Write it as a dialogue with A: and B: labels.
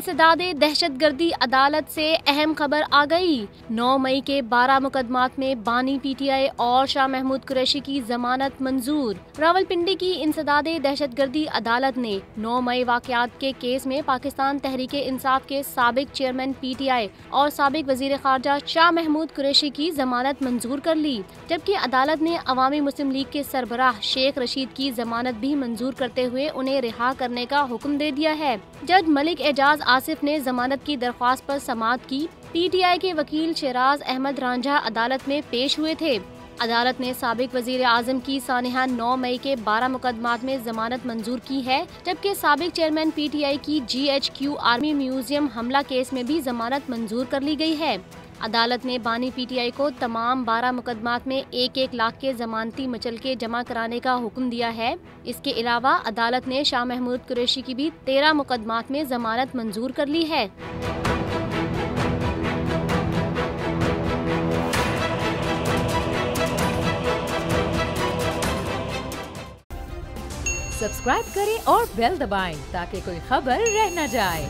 A: इंसदादे दहशतगर्दी अदालत से अहम खबर आ गई। 9 मई के 12 मुकदमात में बानी पीटीआई और शाह महमूद कुरैशी की जमानत मंजूर। रावलपिंडी की इंसदादे दहशतगर्दी अदालत ने 9 मई वाकयात के केस में पाकिस्तान तहरीके इंसाफ के साबिक चेयरमैन पीटीआई और साबिक वजीर खारजा शाह महमूद कुरैशी की जमानत मंजूर कर ली, जबकि अदालत ने अवामी मुस्लिम लीग के सरबराह शेख रशीद की जमानत भी मंजूर करते हुए उन्हें रिहा करने का हुक्म दे दिया है। जज मलिक एजाज आसिफ ने जमानत की दरख्वास्त पर समाअत की। पीटीआई के वकील शेराज अहमद रांझा अदालत में पेश हुए थे। अदालत ने साबिक वजीर आजम की सानिहा 9 मई के 12 मुकदमात में जमानत मंजूर की है, जबकि साबिक चेयरमैन पीटीआई की GHQ आर्मी म्यूजियम हमला केस में भी जमानत मंजूर कर ली गई है। अदालत ने बानी पीटीआई को तमाम 12 मुकदमात में 1-1 लाख के जमानती मचलके जमा कराने का हुक्म दिया है। इसके अलावा अदालत ने शाह महमूद कुरैशी की भी 13 मुकदमात में जमानत मंजूर कर ली है।
B: सब्सक्राइब करें और बेल दबाएं ताकि कोई खबर रह न जाए।